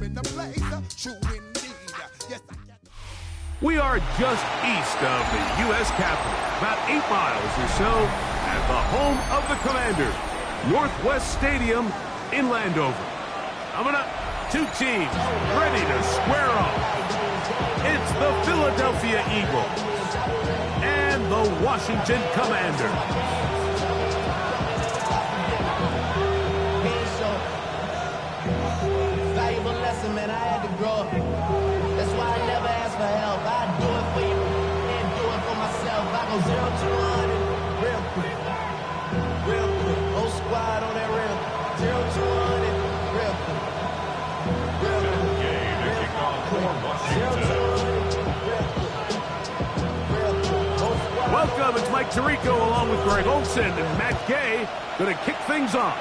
in the place, true indeed. Yes. We are just east of the U.S. Capitol, about 8 miles or so, at the home of the Commanders, Northwest Stadium in Landover. Coming up, two teams ready to square off. It's the Philadelphia Eagles and the Washington Commanders. Valuable lesson, man. I had to grow up. That's why I never ask for help. I do it for you and do it for myself. I go 0 to 100 real quick. Real quick. Whole squad on that real quick. 0 to 100 real quick. Real quick. Real quick. 0 to 100 real quick. Real quick. Whole squad. Welcome, it's Mike Tirico along with Greg Olson and Matt Gay. Going to kick things off.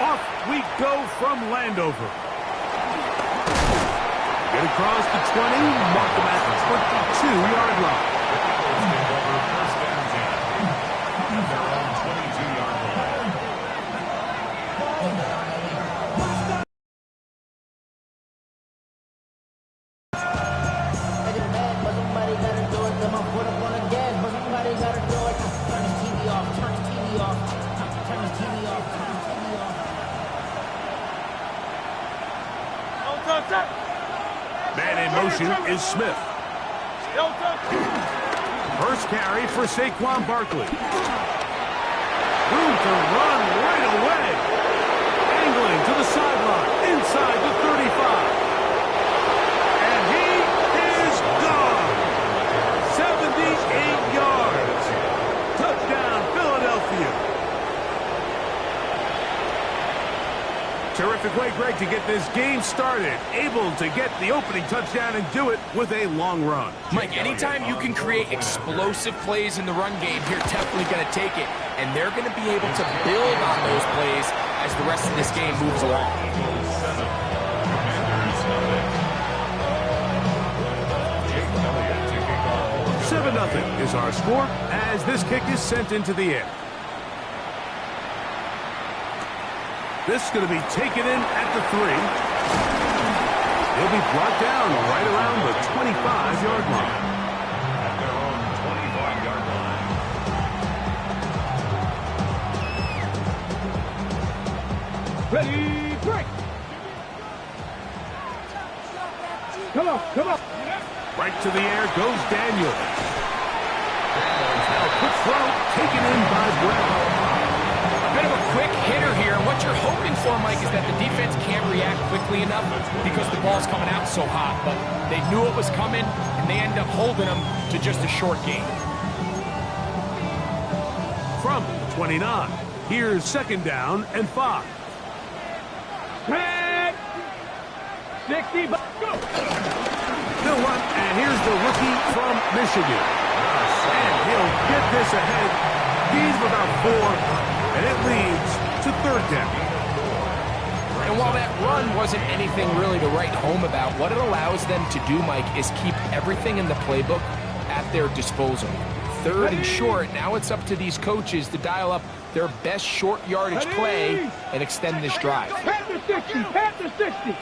Off we go from Landover. Get across the 20, mark them at the 22-yard line. First down 10 at their own 22-yard line. I get mad, but somebody gotta do it. Then my foot up on the gas, but somebody gotta do it. Turn this TV off, turn this TV off, turn this TV off, turn this TV off. Man in motion is Smith. First carry for Saquon Barkley. Room to run right away. Angling to the sideline, inside the 35. And he is gone. 78 yards. Touchdown, Philadelphia. Terrific way, Greg, to get this game started. Able to get the opening touchdown and do it with a long run. Mike, anytime you can create explosive plays in the run game, you're definitely going to take it. And they're going to be able to build on those plays as the rest of this game moves along. 7-0 is our score as this kick is sent into the air. This is going to be taken in at the 3. He'll be brought down right around the 25-yard line. At their own 25-yard line. Ready, break. Come on. Right to the air goes Daniel. Now quick throw taken in by Brown. Bit of a quick hitter here, and what you're hoping for, Mike, is that the defense can't react quickly enough because the ball's coming out so hot, but they knew it was coming, and they end up holding them to just a short gain. From 29, here's second down and 5. 10, 60, go! They'll run, and here's the rookie from Michigan. And he'll get this ahead. He's without 4. And it leads to third down. And while that run wasn't anything really to write home about, what it allows them to do, Mike, is keep everything in the playbook at their disposal. Third and short, now it's up to these coaches to dial up their best short yardage play and extend this drive. Pat the 60, pat the 60.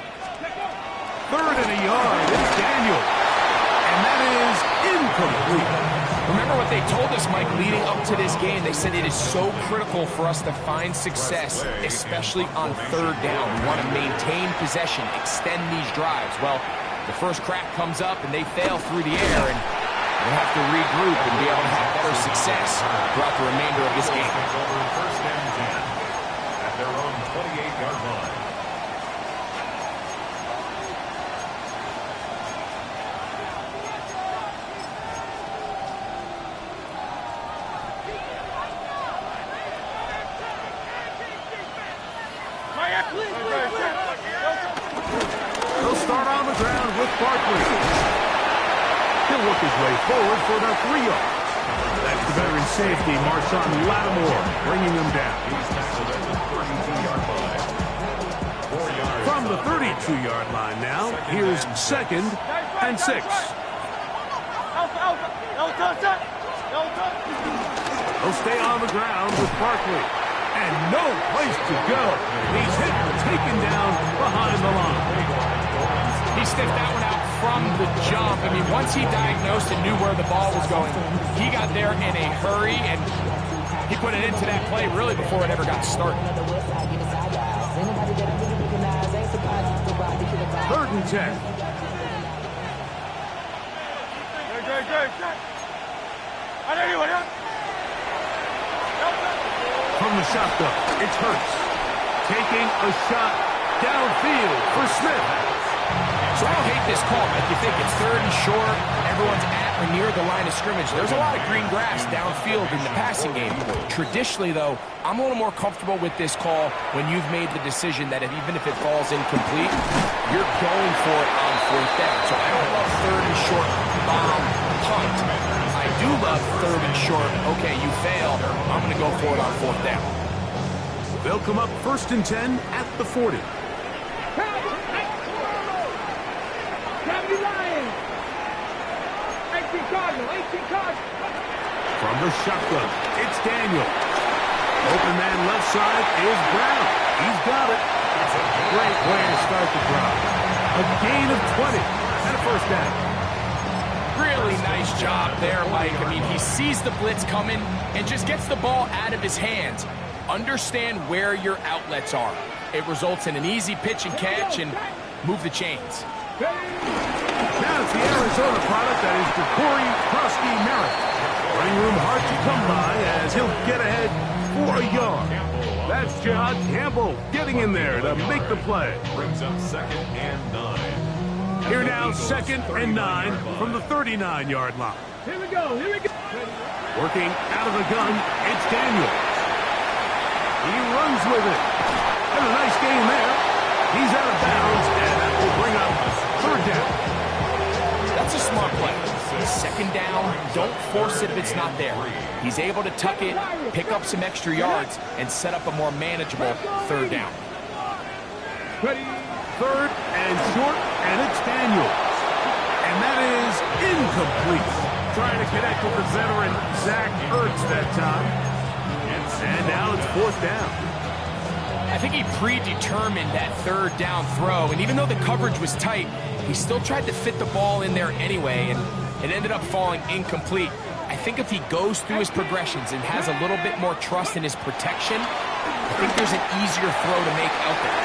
Third and a yard is Daniel. And that is incomplete. Remember what they told us, Mike, leading up to this game. They said it is so critical for us to find success, especially on third down. We want to maintain possession, extend these drives. Well, the first crack comes up, and they fail through the air, and we'll have to regroup and be able to have better success throughout the remainder of this game. First down 10 at their own 28-yard line. They'll start on the ground with Barkley. He'll work his way forward for about 3 yards. That's the veteran safety, Marshawn Lattimore, bringing him down. From the 32-yard line now, here's second and 6. They'll stay on the ground with Barkley. And no place to go. He's hit and taken down behind the line. He sniffed that one out from the jump. I mean, once he diagnosed and knew where the ball was going, he got there in a hurry, and he put it into that play really before it ever got started. 3rd and 10. From the shotgun, it's Hurts. Taking a shot downfield for Smith. So I don't hate this call, but you think it's 3rd and short, everyone's at or near the line of scrimmage. There's a lot of green grass downfield in the passing game. Traditionally, though, I'm a little more comfortable with this call when you've made the decision that even if it falls incomplete, you're going for it on 4th down. So I don't love 3rd and short bomb punt. I do love 3rd and short, okay, you fail, I'm going to go for it on 4th down. They'll come up 1st and 10 at the 40. From the shotgun, it's Daniel. Open man left side is Brown. He's got it. Great way to start the drive. A gain of 20 and a 1st down. Really nice job there, Mike. I mean, he sees the blitz coming and just gets the ball out of his hands. Understand where your outlets are. It results in an easy pitch and catch and move the chains. Now it's the Arizona product that is Corey Krusty Merritt. Running room hard to come by as he'll get ahead for a yard. That's John Campbell getting in there to make the play. Brings up 2nd and 9. Here now, 2nd and 9 from the 39-yard line. Here we go. Working out of the gun, it's Daniel. He runs with it. And a nice gain there. He's out of bounds, and that will bring up 3rd down. That's a smart play. 2nd down, don't force it if it's not there. He's able to tuck it, pick up some extra yards, and set up a more manageable 3rd down. 3rd and short, and it's Daniel. And that is incomplete. Trying to connect with the veteran Zach Ertz that time. And now it's 4th down. I think he predetermined that 3rd down throw, and even though the coverage was tight, he still tried to fit the ball in there anyway, and it ended up falling incomplete. I think if he goes through his progressions and has a little bit more trust in his protection, I think there's an easier throw to make out there.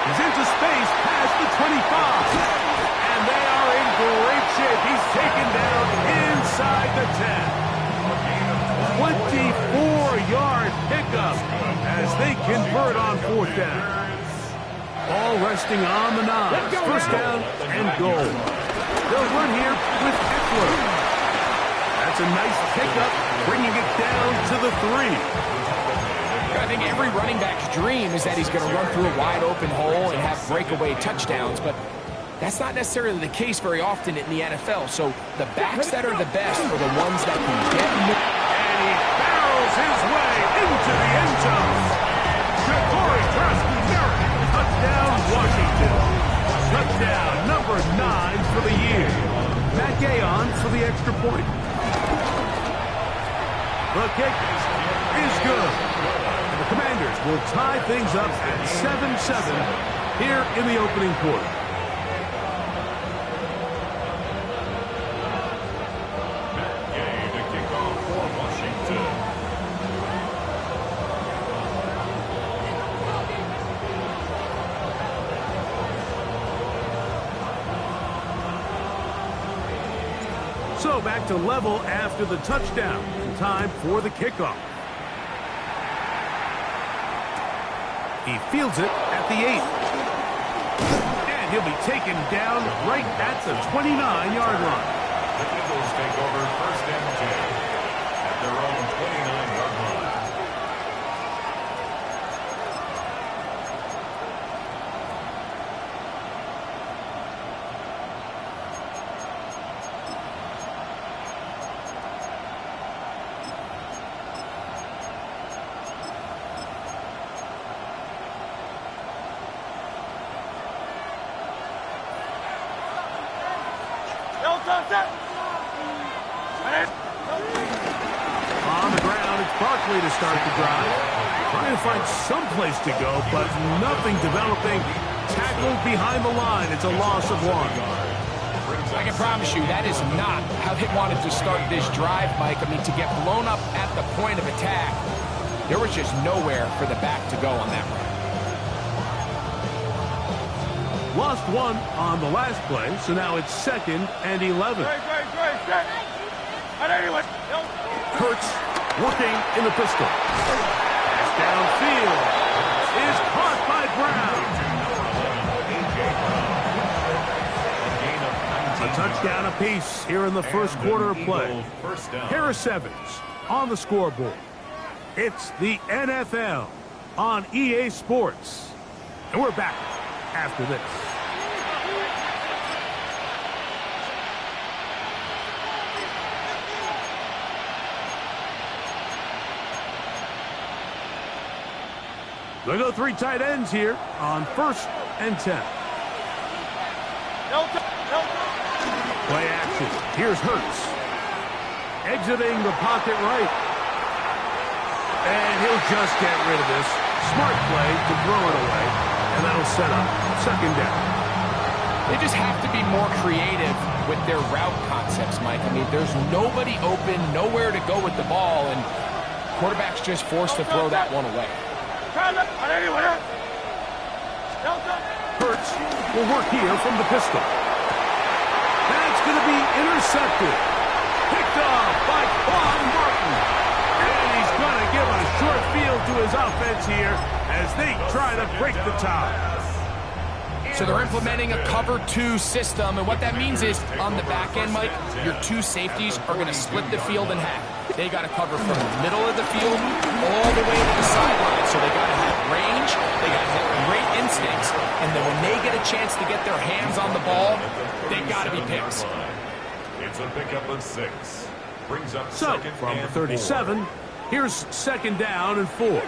He's into space past the 25. And they are in great shape. He's taken down inside the 10. 24-yard pickup as they convert on 4th down. All resting on the 9. 1st down and goal. They'll run here with Eckler. That's a nice pickup, bringing it down to the 3. I think every running back's dream is that he's going to run through a wide open hole and have breakaway touchdowns, but that's not necessarily the case very often in the NFL. So the backs that are the best are the ones that can get more. And he barrels his way into the end zone. Corey Krusty Merritt, touchdown Washington. Touchdown number 9 for the year. Matt Gay on for the extra point. The kick is good. And the Commanders will tie things up at 7-7 here in the opening quarter. Matt Gay to kick off for Washington. So back to level after the touchdown. Time for the kickoff. He fields it at the 8. And he'll be taken down right at the 29-yard line. The Eagles take over 1st and 10 at their own 29-yard line. On the ground, it's Barkley to start the drive. Trying to find some place to go, but nothing developing. tackled behind the line. It's a loss of 1. I can promise you that is not how they wanted to start this drive, Mike. I mean, to get blown up at the point of attack, there was just nowhere for the back to go on that run. Lost 1 on the last play, so now it's 2nd and 11. Kurtz working in the pistol. Pass downfield is caught by Brown. A touchdown apiece here in the first quarter of play. Harris Evans on the scoreboard. It's the NFL on EA Sports. And we're back after this. They go 3 tight ends here on 1st and 10. Play action. Here's Hurts. Exiting the pocket right. And he'll just get rid of this. Smart play to throw it away. And that'll set up 2nd down. They just have to be more creative with their route concepts, Mike. I mean, there's nobody open, nowhere to go with the ball, and quarterback's just forced to throw that one away. Hurts will work here from the pistol. That's going to be intercepted. Picked off by Quan Martin. And he's going to give a short field to his offense here as they try to break the tie. So they're implementing a cover 2 system, and what that means is on the back end, Mike, your 2 safeties are going to split the field in half. They got to cover from the middle of the field all the way to the sideline. So they got to have range, they got to have great instincts, and then when they get a chance to get their hands on the ball, they got to be picks. It's a pickup of 6. Brings up so from the 37, 4. Here's 2nd down and 4.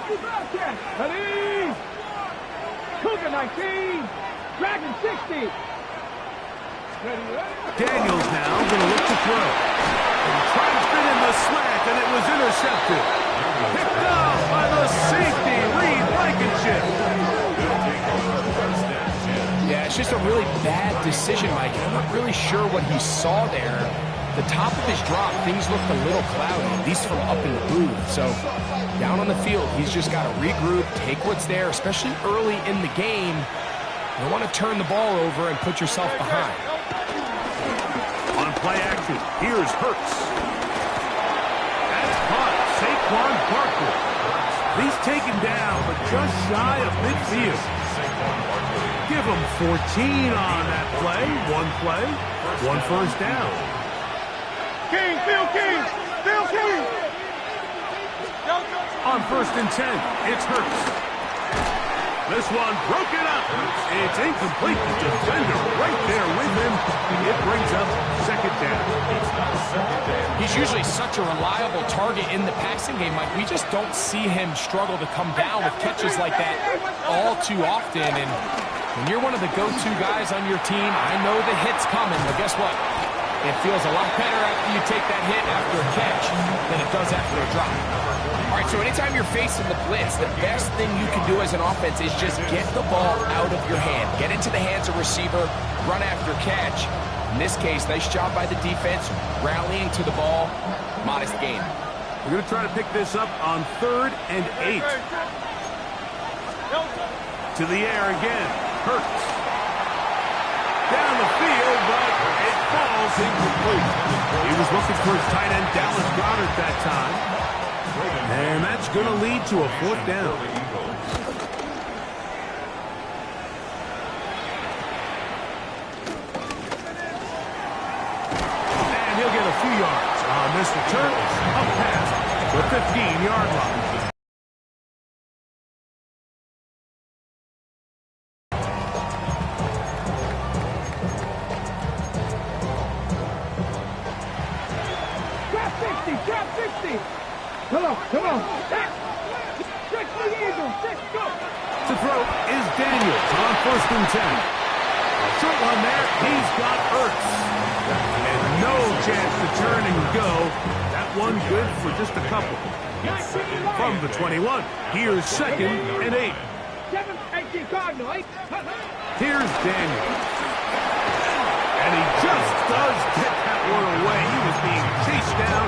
Cougar 19. Dragon 60. Daniels now going to look to throw. And trying to fit in the slant, and it was intercepted. Picked up by the safety, Reed Blankenship. Yeah, it's just a really bad decision, Mike. I'm not really sure what he saw there. The top of his drop, things looked a little cloudy, at least from up in the booth. So down on the field, he's just got to regroup, take what's there, especially early in the game. You don't want to turn the ball over and put yourself behind. On play action, here's Hurts. That's caught. Saquon Barkley. He's taken down, but just shy of midfield. Give him 14 on that play. 1 play, 1 first down. King, Phil King, Phil King. On 1st and 10, it's Hurts. This one broken up. It's incomplete. The defender right there with him. It brings up 2nd down. He's usually such a reliable target in the passing game, Mike. We just don't see him struggle to come down with catches like that all too often. And when you're one of the go-to guys on your team, I know the hit's coming, but guess what? It feels a lot better after you take that hit after a catch than it does after a drop. All right, so anytime you're facing the blitz, the best thing you can do as an offense is just get the ball out of your hand. Get into the hands of receiver, run after catch. In this case, nice job by the defense, rallying to the ball, modest gain. We're going to try to pick this up on 3rd and 8. To the air again, Hurts. Down the field, but it falls incomplete. He was looking for his tight end, Dallas Goedert, that time. And that's going to lead to a 4th down. And he'll get a few yards on this return. Up past the 15-yard line. Come on. 6 for the Eagles. 6, go. To throw is Daniels on 1st and 10. Short one there. He's got Ertz. And no chance to turn and go. That one good for just a couple. From the 21, here's 2nd and 8. Here's Daniel. And he just does get that one away. He was being chased down,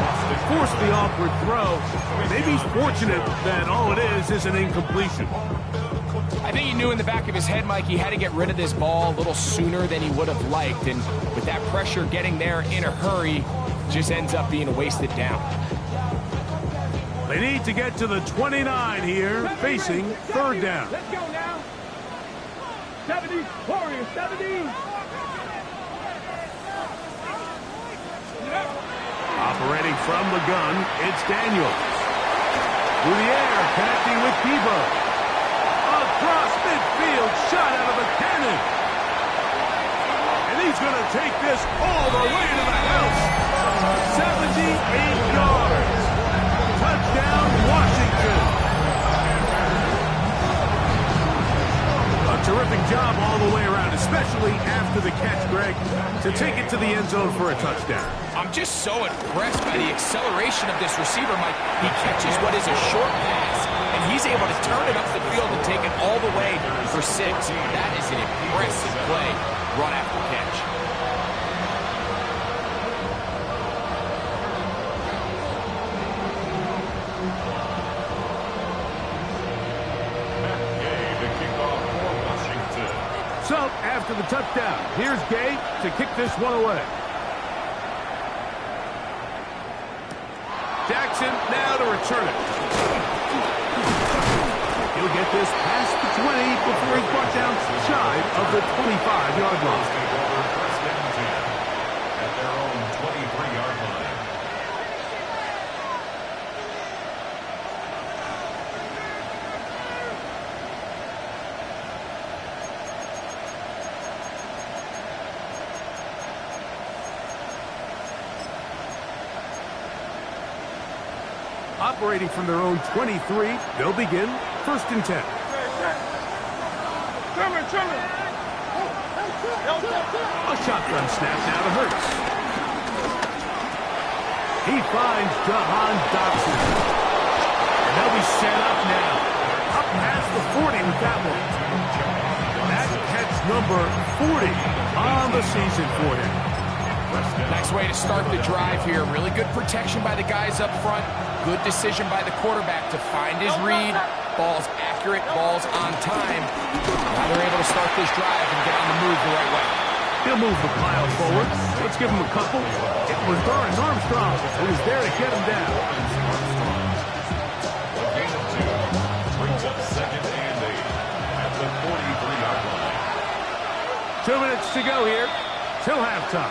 forced the awkward throw. Maybe he's fortunate that all it is an incompletion. I think he knew in the back of his head, Mike, he had to get rid of this ball a little sooner than he would have liked. And with that pressure getting there in a hurry, just ends up being a wasted down. They need to get to the 29 here, facing third down. Let's go now. 70, Warriors, 70. Operating from the gun, it's Daniels. Through the air, connecting with Debo. Across midfield, shot out of a cannon. And he's going to take this all the way to the house. 78 yards. Touchdown, Washington. A terrific job all the way around, especially after the catch, Greg, to take it to the end zone for a touchdown. I'm just so impressed by the acceleration of this receiver, Mike. He catches what is a short pass, and he's able to turn it up the field and take it all the way for 6. That is an impressive play, run after catch. So, after the touchdown, here's Gay to kick this one away. Jackson now to return it. He'll get this past the 20 before he's brought down shy of the 25-yard line. First down 10 at their own 23-yard line. Operating from their own 23, they'll begin first and 10. A shotgun snap now to Hurts. He finds Jahan Dotson. And they'll be set up now. Up past the 40 with that one. That's catch number 40 on the season for him. Nice way to start the drive here. Really good protection by the guys up front. Good decision by the quarterback to find his read. Ball's accurate, ball's on time. Now they're able to start this drive and get on the move the right way. He'll move the pile forward. Let's give him a couple. It was Dorrance Armstrong who was there to get him down. A gain of 2 brings up second and 8 at the 43-yard line. 2 minutes to go here till halftime.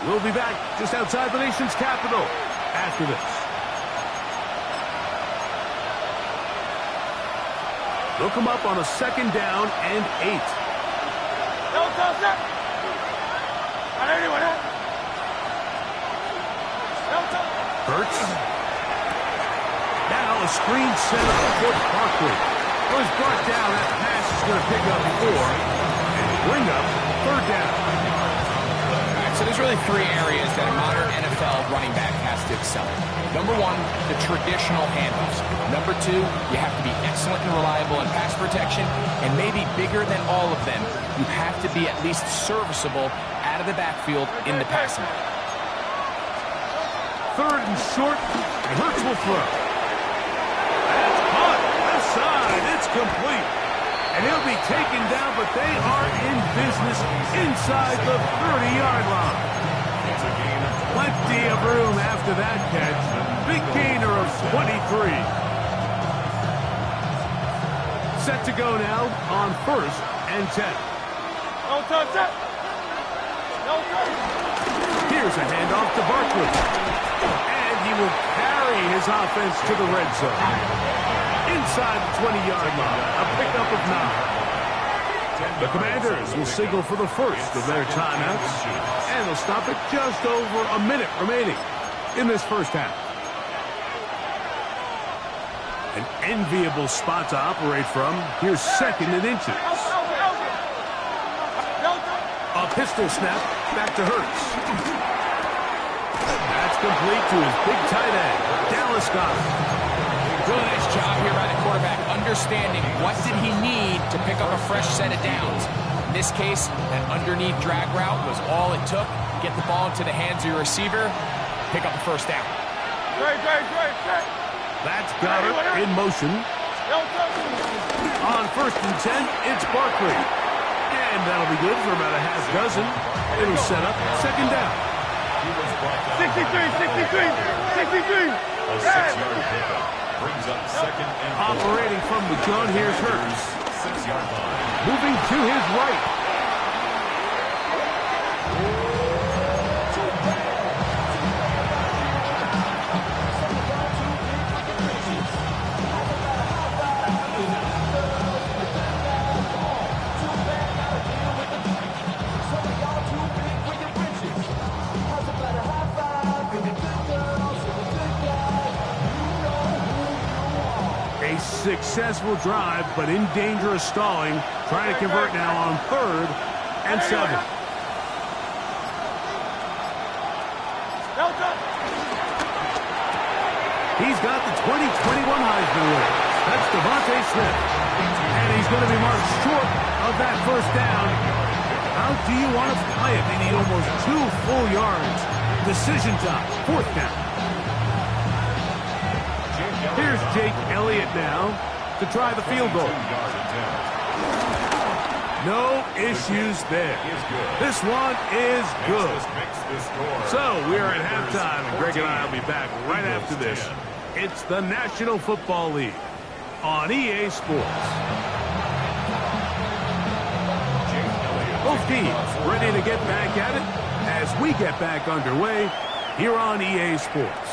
We'll be back just outside the nation's capital after this. They'll come up on a second down and 8. Hurts. Now a screen set up for Barkley. It was brought down. That pass is going to pick up 4 and bring up third down. So there's really 3 areas that a modern NFL running back has to excel in. Number 1, the traditional handoffs. Number 2, you have to be excellent and reliable in pass protection. And maybe bigger than all of them, you have to be at least serviceable out of the backfield in the passing game. Third and short, and Hurts will throw. That's caught. Left side. It's complete. And he'll be taken down, but they are in business inside the 30-yard line. It's a gain of Plenty of room after that catch. Big gainer of 23. Set to go now on first and 10. Here's a handoff to Barkley. And he will carry his offense to the red zone. Inside the 20-yard line, a pickup of 9. The Commanders will signal for the first of their timeouts, and they'll stop it just over a minute remaining in this first half. An enviable spot to operate from. Here's second and inches. A pistol snap back to Hurts. That's complete to his big tight end, Dallas Goedert. Really nice job here by the quarterback, understanding what did he need to pick up a fresh set of downs. In this case, that underneath drag route was all it took. Get the ball into the hands of your receiver, pick up a first down. That's got it in motion. On 1st and 10, it's Barkley. And that'll be good for about a half dozen. It'll set up second down. 63. A 6-yard pickup brings up second and 4. Operating from the gun, here's Hurts. 6-yard line. Moving to his right. A successful drive, but in danger of stalling. Trying to convert now on 3rd and 7. He's got the 2021 Heisman winner. That's Devontae Smith. And he's going to be marked short of that first down. How do you want to play it? They need almost 2 full yards. Decision time, 4th down. Here's Jake Elliott now to try the field goal. No issues there. This one is good. So we're at halftime, and Greg and I will be back right after this. It's the National Football League on EA Sports. Both teams ready to get back at it as we get back underway here on EA Sports.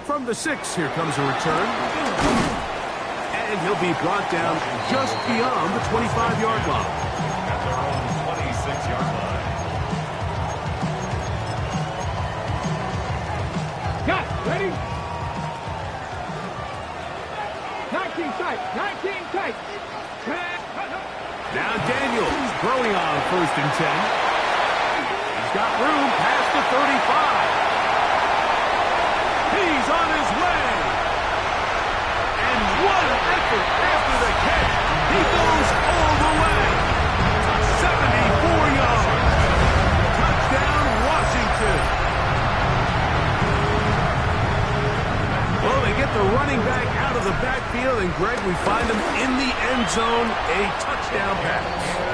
From the 6, here comes a return. And he'll be brought down just beyond the 25-yard line. At their own 26-yard line. Got it. Ready? 19 tight. 19 tight. Now Daniels throwing on 1st and 10. He's got room past the 35. He's on his way. And what an effort after the catch. He goes all the way. 74 yards. Touchdown, Washington. Well, they get the running back out of the backfield, and Greg, we find him in the end zone, a touchdown pass.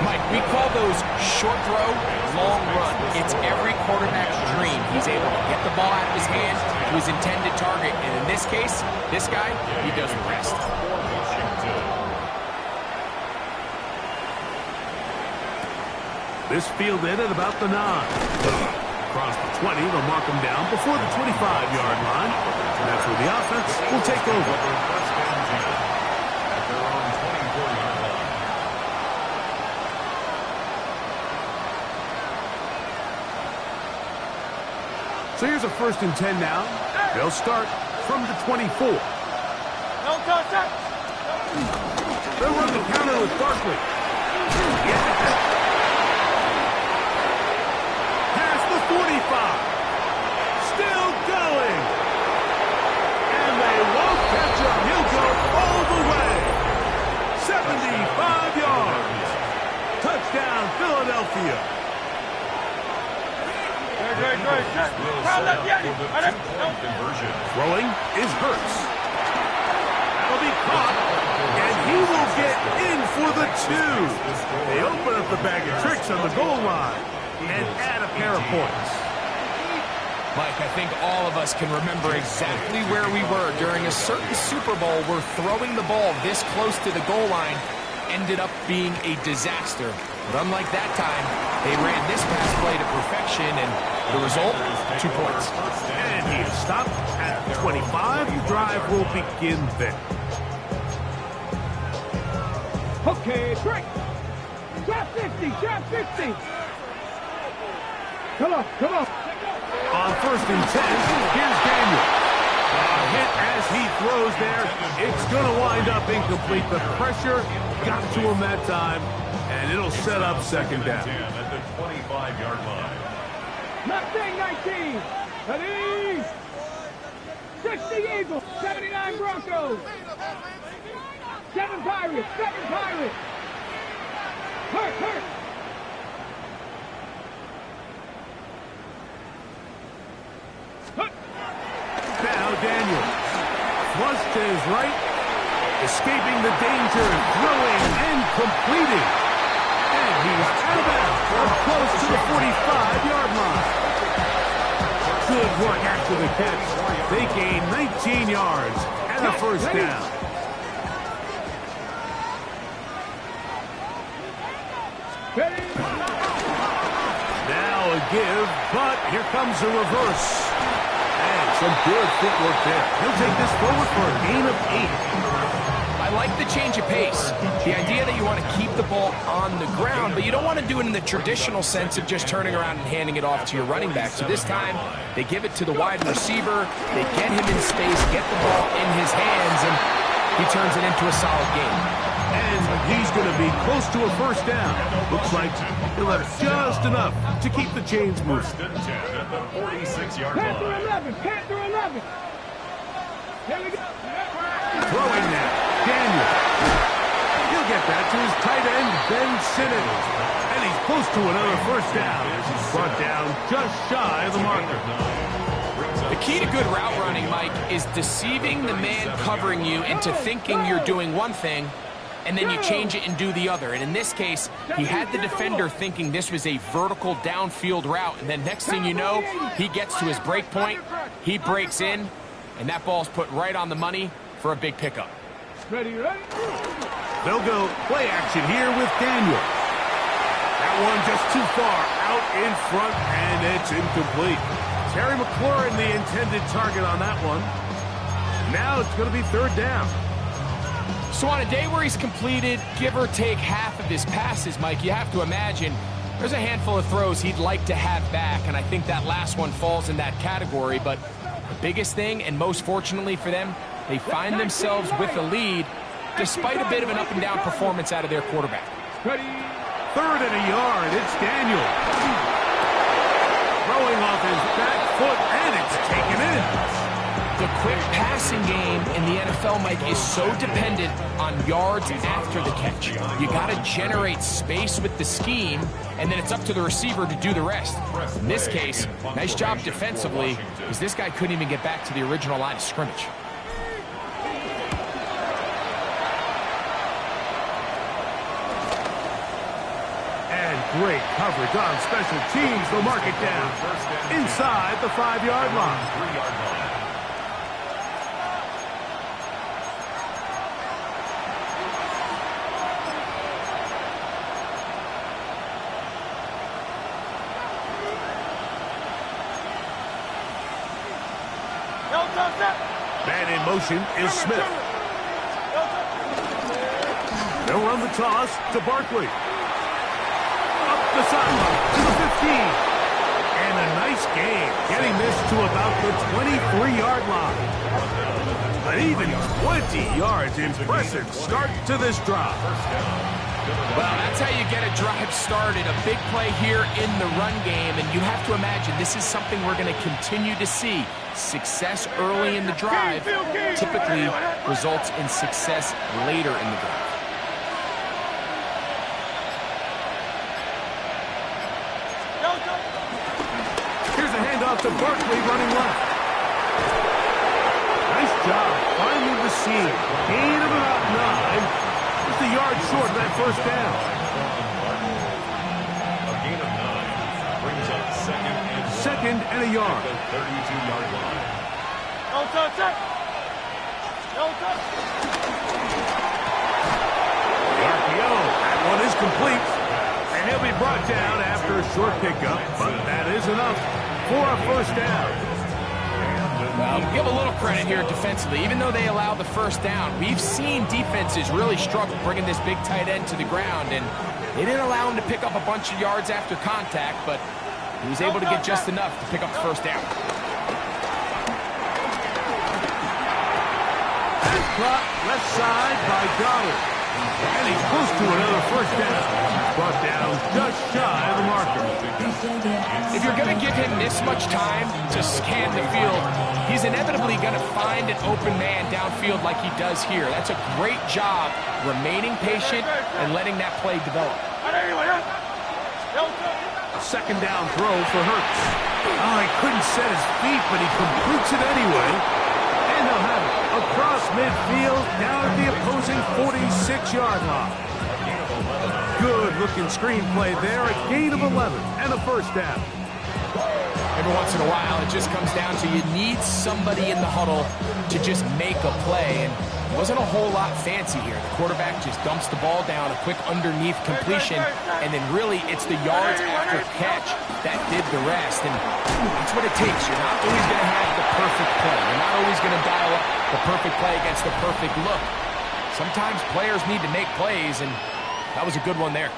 Mike, we call those short throw, long run. It's every quarterback's dream. He's able to get the ball out of his hand to his intended target. And in this case, this guy, he does the rest. This fielded at about the 9. Across the 20, they'll mark him down before the 25-yard line. And that's where the offense will take over. At their own 24-yard line. So here's a 1st and 10 now. They'll start from the 24. They'll run the counter with Barkley. Past the 45. Still going. And they won't catch him. He'll go all the way. 75 yards. Touchdown, Philadelphia. Throwing is Hurts. That'll be caught, and he will get in for the 2. They open up the bag of tricks on the goal line and add a pair of points. Mike, I think all of us can remember exactly where we were during a certain Super Bowl where throwing the ball this close to the goal line ended up being a disaster. But unlike that time, they ran this pass play to perfection, and the result, 2 points. And he is stopped at the 25. The drive will begin then. Okay, break. Shot 50. Shot 50. Come on. On 1st and 10, here's Daniel. A hit as he throws there. It's going to wind up incomplete. The pressure got to him that time, and it'll set up second down. At the 25-yard line. Mustang 19. Ready. 60 Eagles, 79 Broncos. 7 Pirates, 7 Pirates. Hurt. Now Daniels. Flush to his right. Escaping the danger. Throwing and completing. And he's out of bounds. Close to the 45-yard line. Good work after the catch. They gain 19 yards and a first down. Now a give, but here comes a reverse. And some good footwork there. He'll take this forward for a gain of 8. I like the change of pace. The idea that you want to keep the ball on the ground, but you don't want to do it in the traditional sense of just turning around and handing it off to your running back. So this time, they give it to the wide receiver. They get him in space, get the ball in his hands, and he turns it into a solid game. And he's going to be close to a first down. Looks like he'll have just enough to keep the chains moving. First and 10 at the 46-yard Panther line. 11, Panther 11. Here we go. Throwing now, Daniel. He'll get that to his tight end, Ben Simmons. And he's close to another first down. Brought down just shy of the marker. The key to good route running, Mike, is deceiving the man covering you into thinking you're doing one thing, and then you change it and do the other. And in this case, he had the defender thinking this was a vertical downfield route, and then next thing you know, he gets to his break point, he breaks in, and that ball's put right on the money for a big pickup. Ready. They'll go play action here with Daniel. That one just too far out in front, and it's incomplete. Terry McLaurin, the intended target on that one. Now it's going to be third down. So on a day where he's completed, give or take half of his passes, Mike, you have to imagine there's a handful of throws he'd like to have back, and I think that last one falls in that category. But the biggest thing, and most fortunately for them, they find themselves with a lead despite a bit of an up-and-down performance out of their quarterback. Ready. Third and a yard, it's Daniel. Throwing off his back foot, and it's taken in. The quick passing game in the NFL, Mike, is so dependent on yards after the catch. You got to generate space with the scheme, and then it's up to the receiver to do the rest. In this case, nice job defensively, because this guy couldn't even get back to the original line of scrimmage. Great coverage on special teams. They'll mark it down inside the 5-yard line. 3-yard line. Man in motion is Smith. They'll run the toss to Barkley. The sideline to the 15. And a nice game, getting this to about the 23-yard line. But even 20 yards, impressive start to this drive. Well, that's how you get a drive started. A big play here in the run game, and you have to imagine this is something we're going to continue to see. Success early in the drive typically results in success later in the drive. To Barkley running left. Nice job finding the seam. Gain of about 9. Just a yard short of that first down. A gain of 9 brings up second and a yard. The 32-yard line. Don't touch it. Don't touch it. The RPO. That one is complete. And he'll be brought down after a short pickup, but that is enough for a first down. Well, give a little credit here defensively. Even though they allowed the first down, we've seen defenses really struggle bringing this big tight end to the ground, and they didn't allow him to pick up a bunch of yards after contact, but he was able to get just enough to pick up the first down. Pass clock left side by Goddard. And he's close to another first down. Brought down just shy of the marker. If you're going to give him this much time to scan the field, he's inevitably going to find an open man downfield like he does here. That's a great job remaining patient and letting that play develop. A second down throw for Hurts. Oh, he couldn't set his feet, but he completes it anyway. And they'll have it across midfield, down at the opposing 46-yard line. Good-looking screenplay there, a gain of 11 and a first down. Every once in a while, it just comes down to you need somebody in the huddle to just make a play, and it wasn't a whole lot fancy here. The quarterback just dumps the ball down, a quick underneath completion, and then really it's the yards after catch that did the rest, and that's what it takes. You're not always going to have the perfect play. You're not always going to dial up the perfect play against the perfect look. Sometimes players need to make plays, and that was a good one there.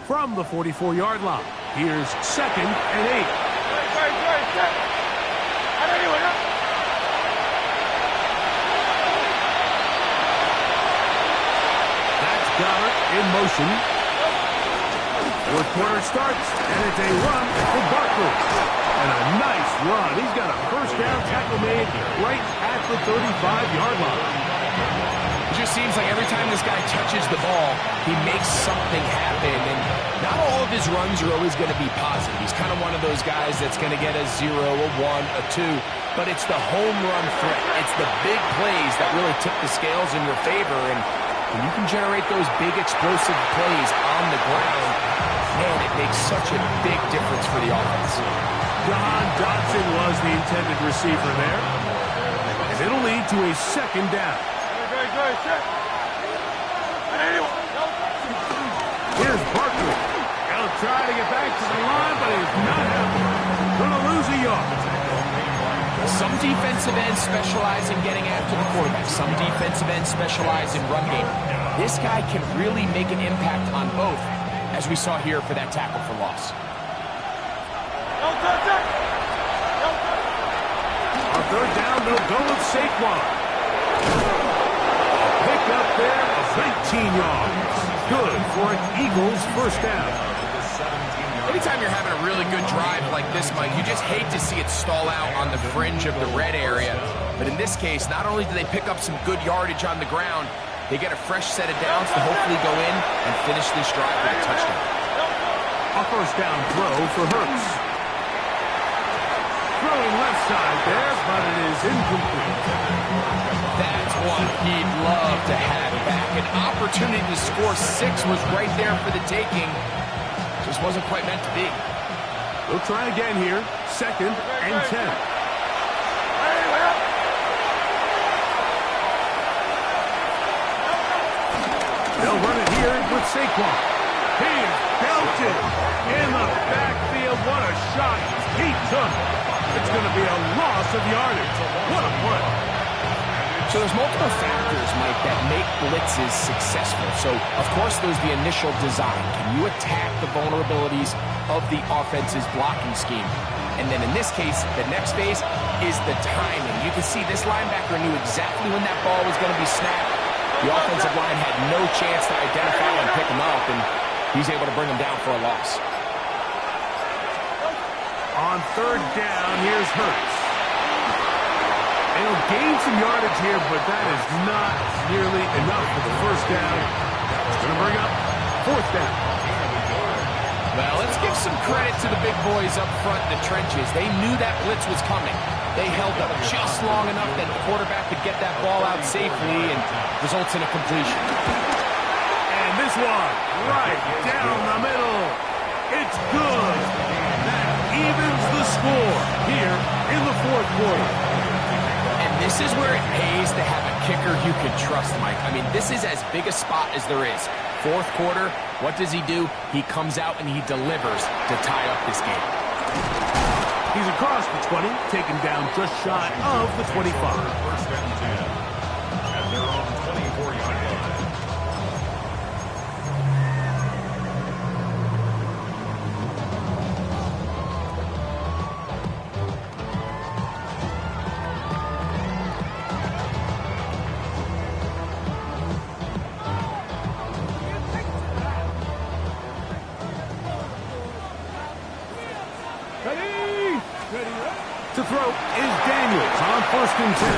From the 44-yard line, here's 2nd and 8. That's Goddard in motion. Fourth quarter starts, and it's a run for Barkley. And a nice run. He's got a first down tackle made right at the 35-yard line. It just seems like every time this guy touches the ball, he makes something happen, and not all of his runs are always going to be positive. He's kind of one of those guys that's going to get a 0, a 1, a 2, but it's the home run threat. It's the big plays that really tip the scales in your favor, and when you can generate those big explosive plays on the ground, man, it makes such a big difference for the offense. John Dodson was the intended receiver there, and it'll lead to a second down. Here's Barkley. He'll try to get back to the line, but he's not happening. Going to lose a yard. Some defensive ends specialize in getting after the quarterback. Some defensive ends specialize in run game. This guy can really make an impact on both, as we saw here for that tackle for loss. On third down, they'll go with Saquon. Pick up there of 19 yards. Good for an Eagles first down. Anytime you're having a really good drive like this, Mike, you just hate to see it stall out on the fringe of the red area. But in this case, not only do they pick up some good yardage on the ground, they get a fresh set of downs to hopefully go in and finish this drive with a touchdown. A first down throw for Hurts. Throwing left side there, but it is incomplete. That's one he'd love to have back. An opportunity to score 6 was right there for the taking. Just wasn't quite meant to be. We'll try again here. 2nd and 10. They'll run it here with Saquon. He's belted in the backfield. What a shot he took. It's going to be a loss of yardage. What a play. So there's multiple factors, Mike, that make blitzes successful. So, of course, there's the initial design. Can you attack the vulnerabilities of the offense's blocking scheme? And then in this case, the next phase is the timing. You can see this linebacker knew exactly when that ball was going to be snapped. The offensive line had no chance to identify and pick him up, and he's able to bring him down for a loss. On third down, here's Hurts. He'll gain some yardage here, but that is not nearly enough for the first down. It's going to bring up fourth down. Well, let's give some credit to the big boys up front in the trenches. They knew that blitz was coming. They held up just long enough that the quarterback could get that ball out safely and results in a completion. And this one, right down the middle. It's good. That evens the score here in the fourth quarter. This is where it pays to have a kicker you can trust, Mike. I mean, this is as big a spot as there is. Fourth quarter, what does he do? He comes out and he delivers to tie up this game. He's across the 20, taken down just shy of the 25. First and 10 at their own 24-yard line. throw is Daniels on 1st and 10.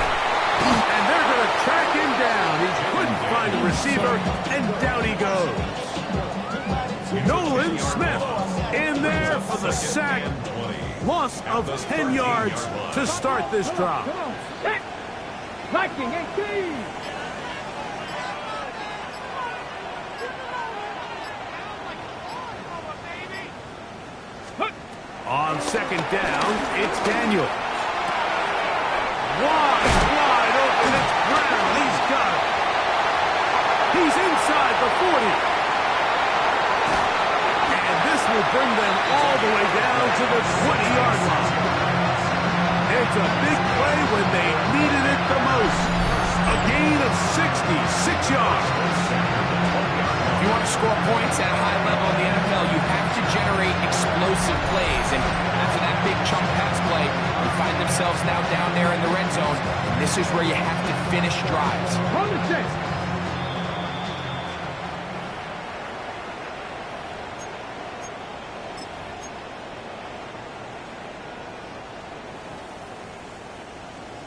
And they're going to track him down. He couldn't find a receiver, and down he goes. Nolan Smith in there for the sack. Loss of 10 yards to start this drive. Viking 18. On 2nd down, it's Daniel. Wide open, it's Brown. He's got it. He's inside the 40. And this will bring them all the way down to the 20-yard line. It's a big play when they needed it the most. A gain of 66 yards. If you want to score points at a high level in the NFL, you have to generate explosive plays. And after that big chunk pass play, they find themselves now down there in the red zone. And this is where you have to finish drives. On the 6.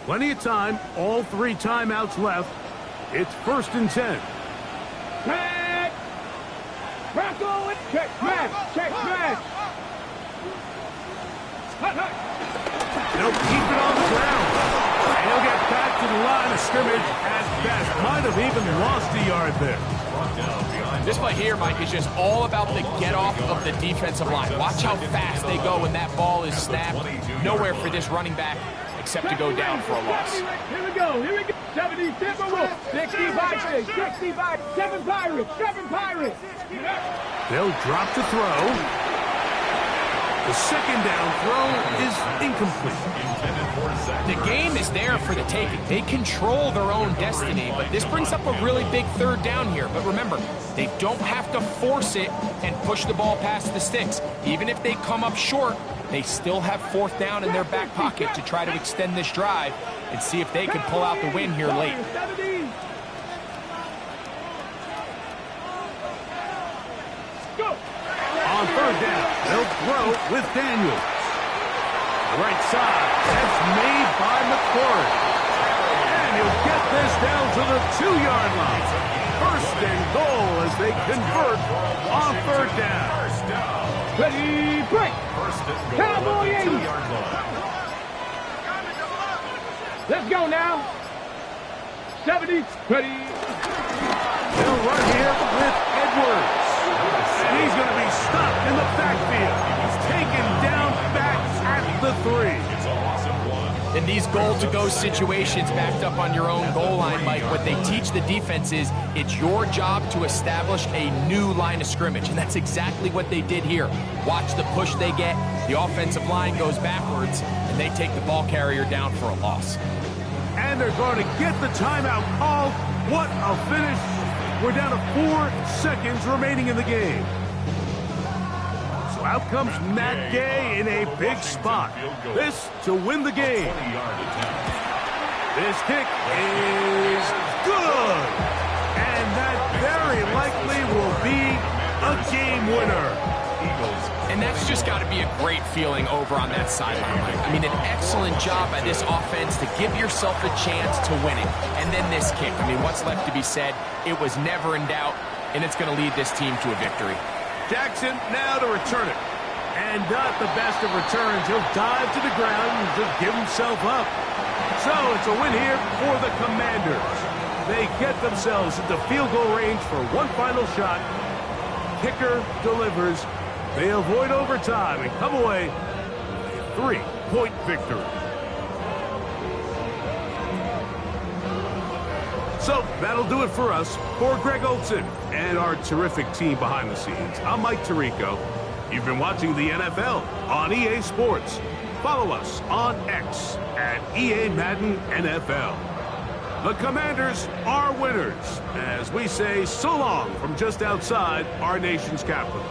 Plenty of time. All 3 timeouts left. It's 1st and 10. Check. Crackle it. Check smash. Check smash. They'll keep it on the ground. And he'll get back to the line of scrimmage at best. Might have even lost a yard there. This play here, Mike, is just all about the get-off of the defensive line. Watch how fast they go when that ball is snapped. Nowhere for this running back except to go down for a loss. Here we go. 70 Timberwolves. 60 Vikings. 65. 7 Pirates. 7 Pirates. They'll drop to throw. The 2nd down throw is incomplete. The game is there for the taking. They control their own destiny, but this brings up a really big 3rd down here. But remember, they don't have to force it and push the ball past the sticks. Even if they come up short, they still have 4th down in their back pocket to try to extend this drive and see if they can pull out the win here late. On 3rd down, they'll throw with Daniels. Right side, that's made by McCord. And he'll get this down to the 2-yard line. 1st and goal as they convert on 3rd down. Ready, break. Cowboy 80. Let's go now. 70. Ready. They'll run here with Edwards. And he's going to be stopped in the backfield. He's taken down back at the 3. In these goal-to-go situations backed up on your own goal line, Mike, what they teach the defense is it's your job to establish a new line of scrimmage, and that's exactly what they did here. Watch the push they get. The offensive line goes backwards, and they take the ball carrier down for a loss. And they're going to get the timeout called. What a finish. We're down to 4 seconds remaining in the game. So out comes Matt Gay in a big spot. This to win the game. This kick is good. And that very likely will be a game winner. And that's just got to be a great feeling over on that sideline, Mike. I mean, an excellent job by this offense to give yourself a chance to win it. And then this kick. I mean, what's left to be said? It was never in doubt, and it's going to lead this team to a victory. Jackson now to return it. And not the best of returns. He'll dive to the ground and just give himself up. So it's a win here for the Commanders. They get themselves into field goal range for one final shot. Kicker delivers. They avoid overtime and come away with a 3-point victory. So that'll do it for us. For Greg Olson and our terrific team behind the scenes, I'm Mike Tirico. You've been watching the NFL on EA Sports. Follow us on X at EA Madden NFL. The Commanders are winners as we say so long from just outside our nation's capital.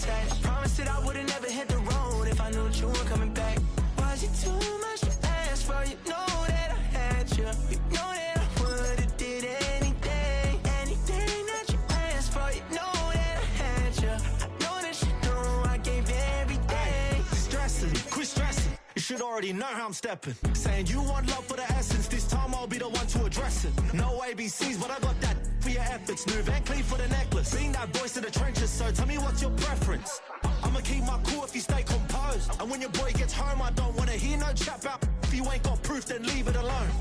attached. Promised that I would've never hit the road if I knew that you weren't coming back. Was it too much to ask for? You know that I had you. You know that I would've did anything that you asked for. You know that I had you. I know that you know I gave everything. Stressing, quit stressing. You should already know how I'm stepping. Saying you want love for the essence. This time I'll be the one to address it. No ABCs, but I got that for your efforts. New Van Cleef for the necklace. Being that voice in the trenches, so tell me what's your preference. I'ma keep my cool if you stay composed. And when your boy gets home, I don't wanna hear no chat about if you ain't got proof, then leave it alone.